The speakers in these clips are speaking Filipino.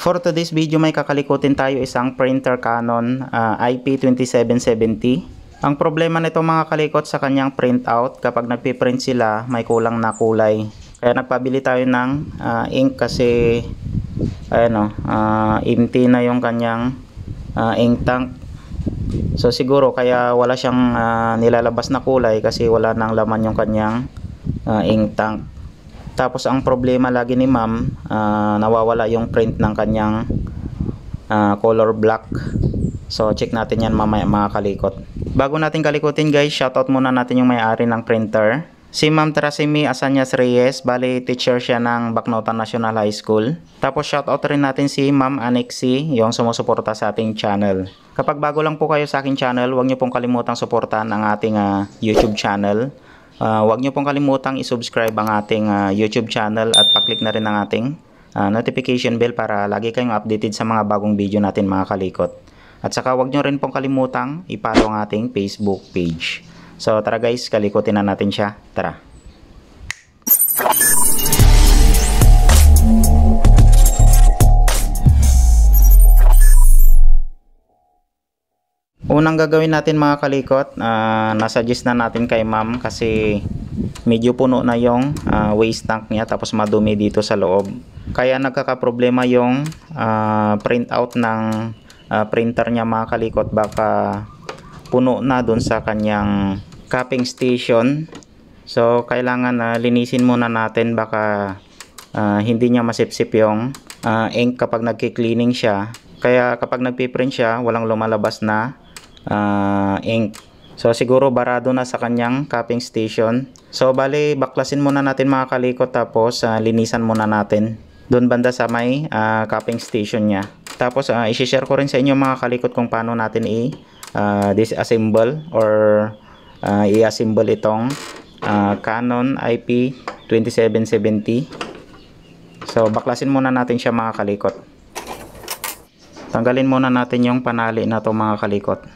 For today's video may kakalikutin tayo isang printer Canon IP2770. Ang problema nito mga kalikot sa kanyang printout, kapag nagpiprint sila may kulang na kulay. Kaya nagpabili tayo ng ink kasi empty na yung kanyang ink tank. So siguro kaya wala siyang nilalabas na kulay kasi wala nang laman yung kanyang ink tank. Tapos ang problema lagi ni ma'am, nawawala yung print ng kanyang color black. So check natin yan mamaya mga kalikot. Bago natin kalikutin guys, shoutout muna natin yung may-ari ng printer. Si Ma'am Trasimi Asanyas Reyes, bali teacher siya ng Bacnotan National High School. Tapos shoutout rin natin si Ma'am Anixi, yung sumusuporta sa ating channel. Kapag bago lang po kayo sa aking channel, huwag niyo pong kalimutang suportahan ang ating YouTube channel. Huwag niyo pong kalimutang i-subscribe ang ating YouTube channel at pa-click na rin ang ating notification bell para lagi kayong updated sa mga bagong video natin mga kalikot. At saka huwag niyo rin pong kalimutang i-follow ang ating Facebook page. So tara guys, kalikutin na natin siya. Tara. Unang gagawin natin mga kalikot, nasuggest na natin kay ma'am kasi medyo puno na yung waste tank niya tapos madumi dito sa loob. Kaya nagkakaproblema yung printout ng printer niya mga kalikot, baka puno na dun sa kanyang cupping station. So kailangan linisin muna natin, baka hindi niya masipsip yung ink kapag nagki-cleaning siya. Kaya kapag nagpiprint siya, walang lumalabas na ink. So siguro barado na sa kanyang cupping station. So bali baklasin muna natin mga kalikot, tapos linisan muna natin doon banda sa may cupping station niya. Tapos i-share ko rin sa inyo mga kalikot kung paano natin disassemble or i-assemble itong Canon IP2770. So baklasin muna natin siya mga kalikot. Tanggalin muna natin yung panali na to mga kalikot.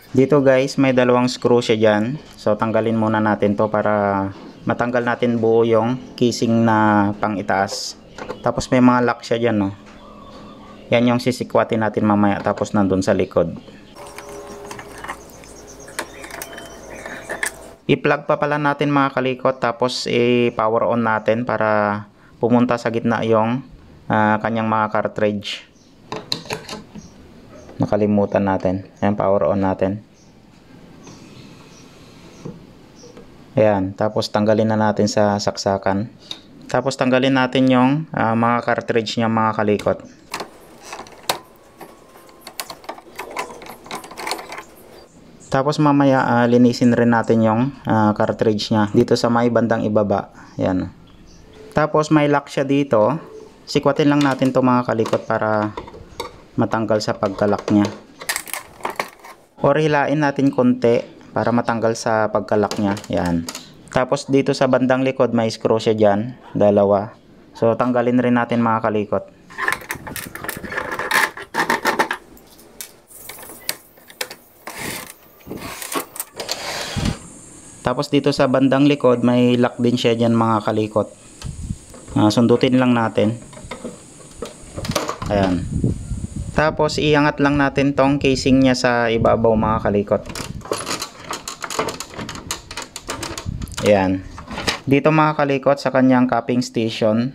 Dito guys may dalawang screw siya dyan. So tanggalin muna natin to para matanggal natin buo yung casing na pang itaas. Tapos may mga lock siya dyan, no? Yan yung sisikwatin natin mamaya, tapos nandun sa likod. I-plug pa pala natin mga kalikot, tapos i-power on natin para pumunta sa gitna yung kanyang mga cartridge. Nakalimutan natin. Ayan, power on natin. Ayan, tapos tanggalin na natin sa saksakan. Tapos tanggalin natin yung mga cartridge niya mga kalikot. Tapos mamaya linisin rin natin yung cartridge niya dito sa may bandang ibaba. Ayan. Tapos may lock siya dito. Sikwatin lang natin to mga kalikot para matanggal sa pagkalak niya. Or hilain natin konti para matanggal sa pagkalak niya. Yan. Tapos dito sa bandang likod may screw siya dyan. Dalawa. So tanggalin rin natin mga kalikot. Tapos dito sa bandang likod may lock din siya dyan mga kalikot. Sundutin lang natin. Ayan. Tapos iangat lang natin tong casing niya sa ibabaw mga kalikot. Ayan. Dito mga kalikot sa kanyang cupping station,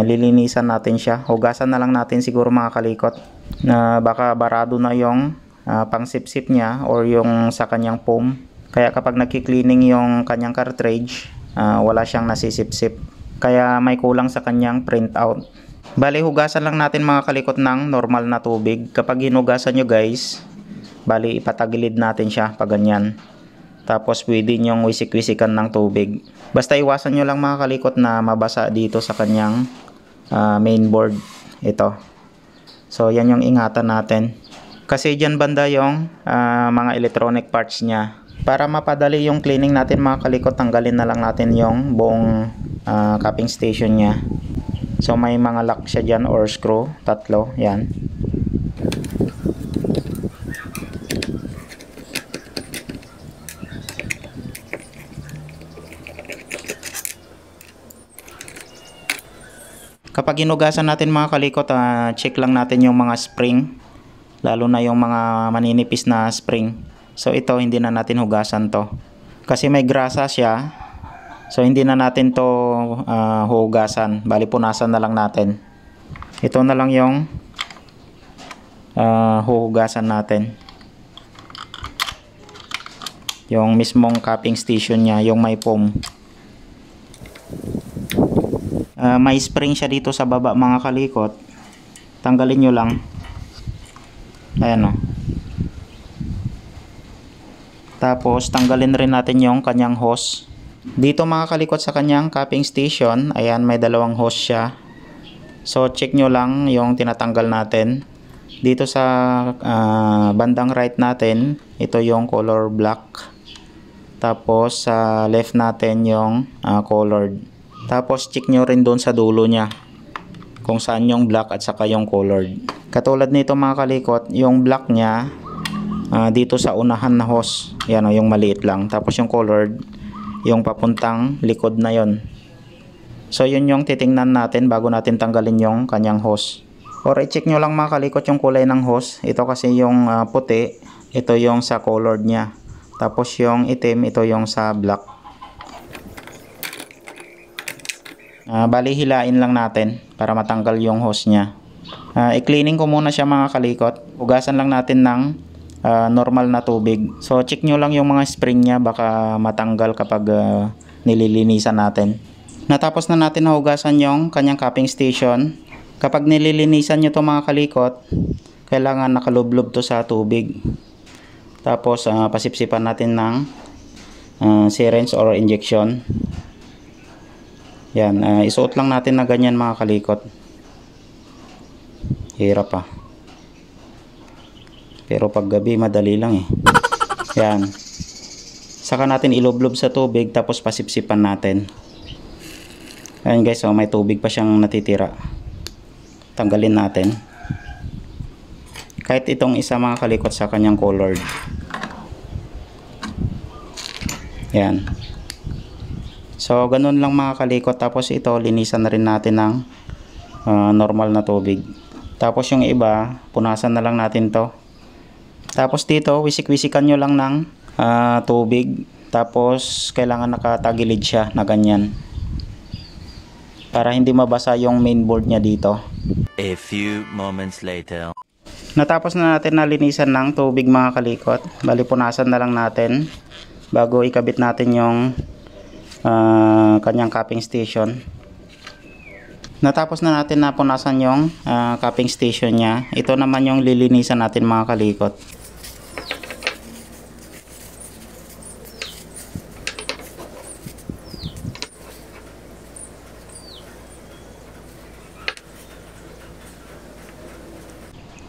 lilinisan natin siya. Hugasan na lang natin siguro mga kalikot, na baka barado na yung pangsipsip niya or yung sa kanyang foam. Kaya kapag nagki-cleaning yung kanyang cartridge, wala siyang nasisipsip. Kaya may kulang sa kanyang printout. Bali hugasan lang natin mga kalikot ng normal na tubig. Kapag hinugasan nyo guys, bali ipatagilid natin siya pag ganyan. Tapos pwede nyong wisik-wisikan ng tubig. Basta iwasan nyo lang mga kalikot na mabasa dito sa kanyang mainboard. Ito. So yan yung ingatan natin. Kasi dyan banda yung mga electronic parts niya. Para mapadali yung cleaning natin mga kalikot, tanggalin na lang natin yung buong cupping station niya. So may mga lock siya dyan or screw, tatlo, yan. Kapag hinugasan natin mga kalikot, check lang natin yung mga spring, lalo na yung mga maninipis na spring. So ito hindi na natin hugasan to kasi may grasa siya. So hindi na natin to hugasan, bali punasan na lang natin. Ito na lang yung huhugasan natin, yung mismong cupping station nya, yung may foam. May spring siya dito sa baba mga kalikot, tanggalin nyo lang. Ayan o. Tapos tanggalin rin natin yung kanyang hose. Dito mga kalikot sa kanyang cupping station, ayan, may dalawang hose siya. So check nyo lang yung tinatanggal natin. Dito sa bandang right natin, ito yung color black. Tapos sa left natin yung colored. Tapos check nyo rin doon sa dulo nya kung saan yung black at saka yung colored. Katulad nito mga kalikot, yung black nya dito sa unahan na hose, yan o, yung maliit lang. Tapos yung colored, yung papuntang likod na yon. So yun yung titingnan natin bago natin tanggalin yung kanyang hose. Or i-check nyo lang mga kalikot yung kulay ng hose. Ito kasi yung puti, ito yung sa colored nya. Tapos yung itim, ito yung sa black. Bali hilain lang natin para matanggal yung hose nya. I-cleaning ko muna siya mga kalikot. Hugasan lang natin ng normal na tubig. So check nyo lang yung mga spring nya, baka matanggal kapag nililinisan natin. Natapos na natin nahugasan yung kanyang cupping station. Kapag nililinisan nyo to mga kalikot, kailangan nakalublob to sa tubig. Tapos pasipsipan natin ng syringe or injection. Yan, isuot lang natin na ganyan mga kalikot. Hirap pa. Pero pag gabi madali lang eh. Yan. Saka natin ilublob sa tubig tapos pasipsipan natin. Ayan guys, so may tubig pa siyang natitira. Tanggalin natin. Kahit itong isa mga kalikot sa kanyang colored. Yan. So ganun lang mga kalikot. Tapos ito linisan na rin natin ng normal na tubig. Tapos yung iba punasan na lang natin to. Tapos dito wisik-wisikan nyo lang ng tubig. Tapos kailangan nakatagilid siya na ganyan, para hindi mabasa yung mainboard nya dito. A few moments later. Natapos na natin nalinisan ng tubig mga kalikot. Bali punasan na lang natin bago ikabit natin yung kanyang cupping station. Natapos na natin na punasan yung cupping station nya. Ito naman yung lilinisan natin mga kalikot.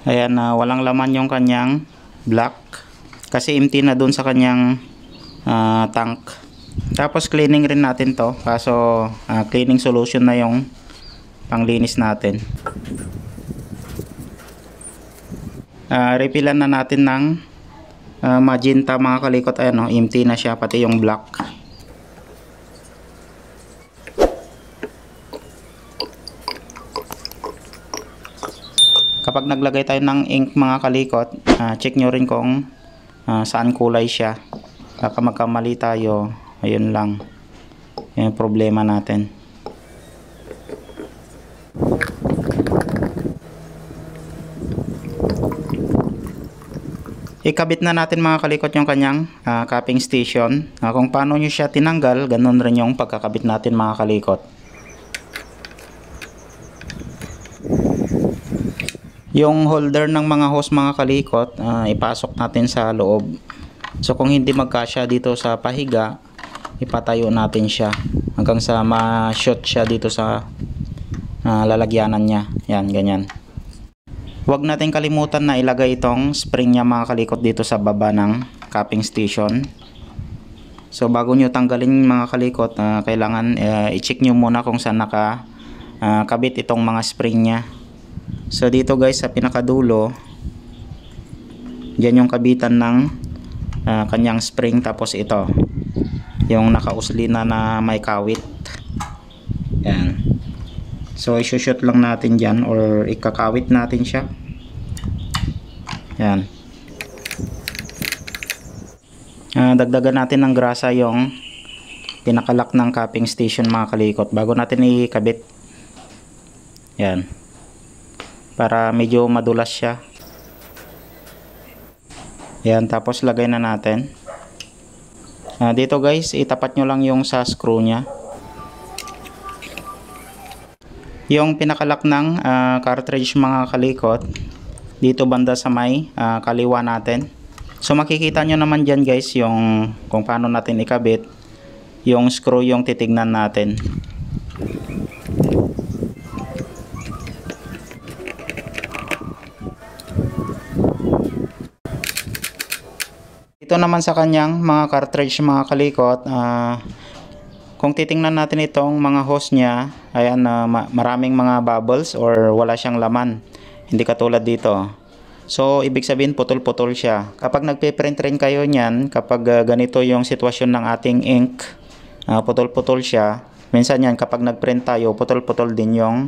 Ayan, walang laman yung kanyang black kasi empty na dun sa kanyang tank. Tapos cleaning rin natin to, kaso cleaning solution na yung panglinis natin. Refilan na natin ng magenta mga kalikot. Ayan, empty na siya pati yung black. Kapag naglagay tayo ng ink mga kalikot, check nyo rin kung saan kulay siya. Baka magkamali tayo, ayun lang yung problema natin. Ikabit na natin mga kalikot yung kanyang cupping station. Kung paano nyo siya tinanggal, ganun rin yung pagkakabit natin mga kalikot. Yung holder ng mga hose mga kalikot, ipasok natin sa loob. So kung hindi magkasya dito sa pahiga, ipatayo natin siya hanggang sa ma-shoot siya dito sa lalagyanan niya. Yan, ganyan. Huwag natin kalimutan na ilagay itong spring niya mga kalikot dito sa baba ng cupping station. So bago nyo tanggalin mga kalikot, kailangan i-check nyo muna kung saan nakakabit itong mga spring niya. So dito guys sa pinakadulo, diyan yung kabitan ng kanyang spring. Tapos ito yung nakausli na may kawit. Yan. So isushoot lang natin dyan or ikakawit natin siya. Yan. Dagdagan natin ng grasa yung pinakalak ng cupping station mga kalikot bago natin ikabit. Yan. Para medyo madulas siya. Yan, tapos lagay na natin. Dito guys, itapat nyo lang yung sa screw nya. Yung pinakalak ng cartridge mga kalikot, dito banda sa may kaliwa natin. So makikita nyo naman dyan guys yung kung paano natin ikabit. Yung screw yung titignan natin. Ito naman sa kanyang mga cartridge mga kalikot, kung titingnan natin itong mga hose nya, ayan, maraming mga bubbles or wala siyang laman, hindi katulad dito. So ibig sabihin putol-putol siya. Kapag nagpe-print rin kayo niyan, kapag ganito yung sitwasyon ng ating ink, putol-putol siya. Minsan yan kapag nagprint tayo, putol-putol din yung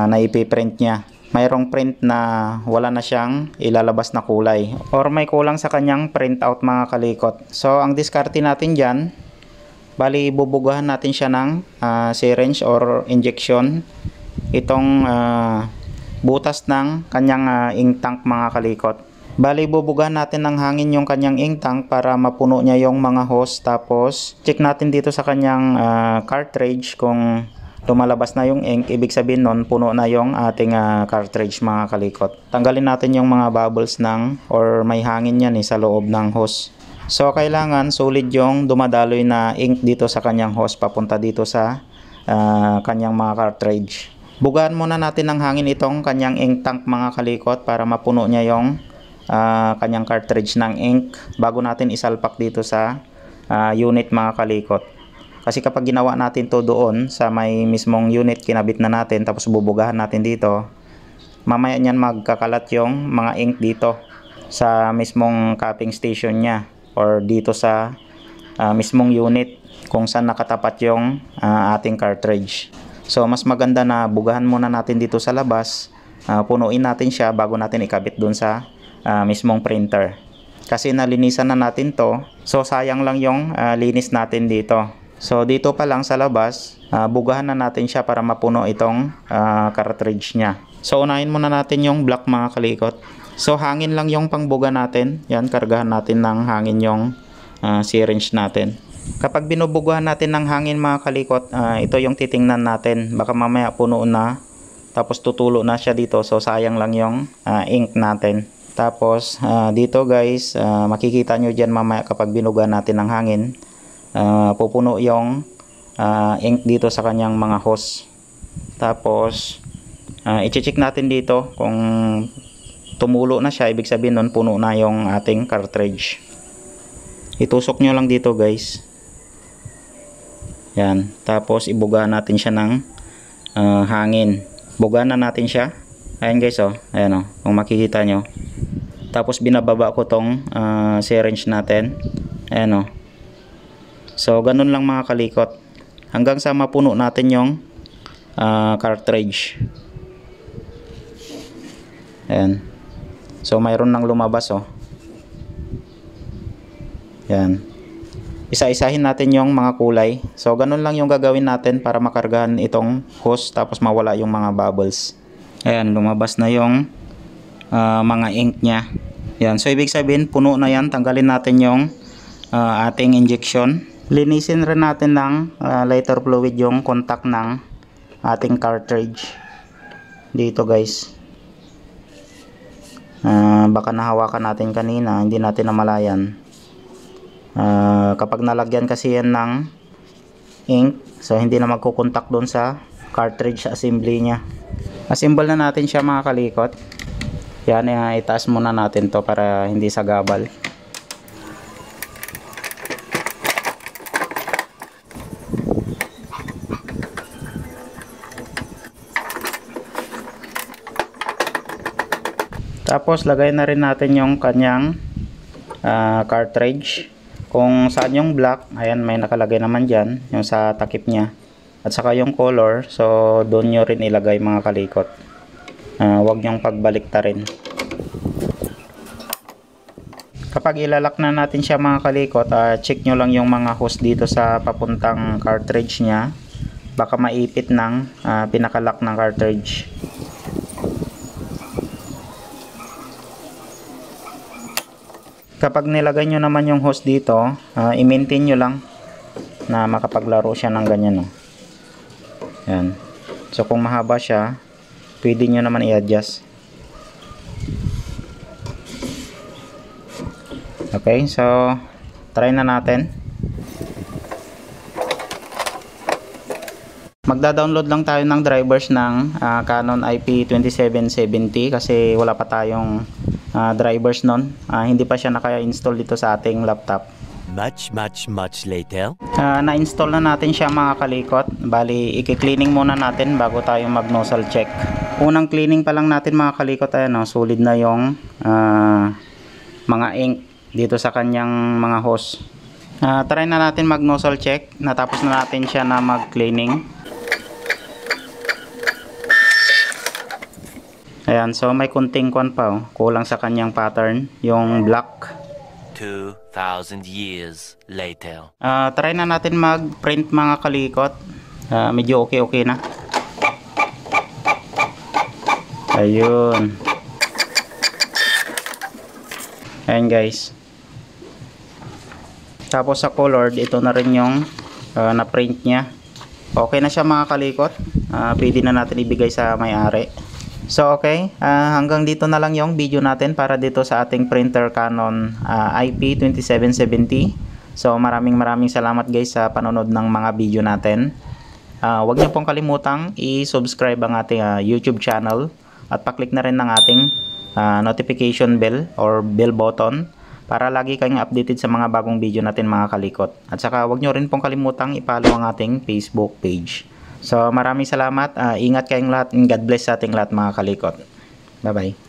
naipiprint nya. Mayroong print na wala na siyang ilalabas na kulay or may kulang sa kanyang printout mga kalikot. So ang diskarte natin dyan, bali bubugahan natin siya ng syringe or injection itong butas ng kanyang ink tank mga kalikot. Bali bubugahan natin ng hangin yung kanyang ink tank para mapuno niya yung mga hose. Tapos check natin dito sa kanyang cartridge kung lumalabas na yung ink, ibig sabihin nun puno na yung ating cartridge mga kalikot. Tanggalin natin yung mga bubbles ng or may hangin yan sa loob ng hose. So kailangan solid yung dumadaloy na ink dito sa kanyang hose papunta dito sa kanyang mga cartridge. Bugahan muna natin ng hangin itong kanyang ink tank mga kalikot para mapuno niya yung kanyang cartridge ng ink bago natin isalpak dito sa unit mga kalikot. Kasi kapag ginawa natin to doon sa may mismong unit, kinabit na natin tapos bubugahan natin dito, mamaya niyan magkakalat yung mga ink dito sa mismong cupping station nya or dito sa mismong unit kung saan nakatapat yung ating cartridge. So mas maganda na bugahan muna natin dito sa labas, punuin natin siya bago natin ikabit dun sa mismong printer. Kasi nalinisan na natin to, so sayang lang yung linis natin dito. So dito pa lang sa labas, bugahan na natin siya para mapuno itong cartridge nya. So unahin muna natin yung black mga kalikot. So hangin lang yung pangbuga natin. Yan, kargahan natin ng hangin yung syringe natin. Kapag binubugahan natin ng hangin mga kalikot, ito yung titingnan natin. Baka mamaya puno na, tapos tutulo na siya dito. So sayang lang yung ink natin. Tapos dito guys, makikita nyo dyan mamaya kapag binugahan natin ng hangin, pupuno yung ink dito sa kanyang mga hose. Tapos i-check natin dito kung tumulo na siya, ibig sabihin nun puno na yung ating cartridge. Itusok nyo lang dito guys. Yan, tapos ibugahan natin siya ng hangin. Bugahan na natin siya. Ayan guys, oh. Ayan, oh, kung makikita nyo. Tapos binababa ko tong syringe natin. Ayan, oh. So ganun lang mga kalikot hanggang sa mapuno natin yung cartridge. Ayan. So mayroon nang lumabas, oh. Ayan. Isa-isahin natin yung mga kulay. So ganun lang yung gagawin natin para makargahan itong hose tapos mawala yung mga bubbles. Ayan, lumabas na yung mga ink nya. Ayan. So ibig sabihin puno na yan. Tanggalin natin yung ating injection. Linisin rin natin ng lighter fluid yung contact ng ating cartridge dito guys. Baka nahawakan natin kanina, hindi natin namalayan. Kapag nalagyan kasi yan ng ink, so hindi na magkukontak doon sa cartridge assembly nya. Assemble na natin siya mga kalikot. Yan, itaas muna natin to para hindi sagabal. Tapos lagay na rin natin yung kanyang cartridge. Kung saan yung black, ayan may nakalagay naman dyan, yung sa takip nya. at saka yung color, so doon nyo rin ilagay mga kalikot. Huwag nyong pagbaliktarin. Kapag ilalak na natin siya mga kalikot, check nyo lang yung mga hose dito sa papuntang cartridge nya, baka maipit ng pinakalock ng cartridge. Kapag nilagay nyo naman yung hose dito, i-maintain nyo lang na makapaglaro siya ng ganyan. Yan. So kung mahaba siya, pwede nyo naman i-adjust. Okay, so try na natin. Magda-download lang tayo ng drivers ng Canon IP2770 kasi wala pa tayong drivers nun. Hindi pa siya naka-install dito sa ating laptop. Much later. Na-install na natin siya mga kalikot. Bali, i-cleaning muna natin bago tayo mag-nozzle check. Unang cleaning pa lang natin mga kalikot, solid na yung mga ink dito sa kanyang mga hose. Try na natin mag-nozzle check. Natapos na natin siya na mag-cleaning. Ayan, so may kunting kwan pa, kulang sa kanyang pattern, yung black. 2,000 years later. Try na natin mag-print mga kalikot. Medyo okay na. Ayun. Ayan guys. Tapos sa colored, ito na rin yung na-print niya. Okay na siya mga kalikot. Pwede na natin ibigay sa may-ari. So okay, hanggang dito na lang yung video natin para dito sa ating printer Canon IP2770. So maraming salamat guys sa panonood ng mga video natin. Huwag niyo pong kalimutang i-subscribe ang ating YouTube channel at pa-click na rin ng ating notification bell or bell button para lagi kayong updated sa mga bagong video natin mga kalikot. At saka huwag niyo rin pong kalimutang i-follow ang ating Facebook page. So maraming salamat, ingat kayong lahat and God bless sa ating lahat mga kalikot. Bye bye.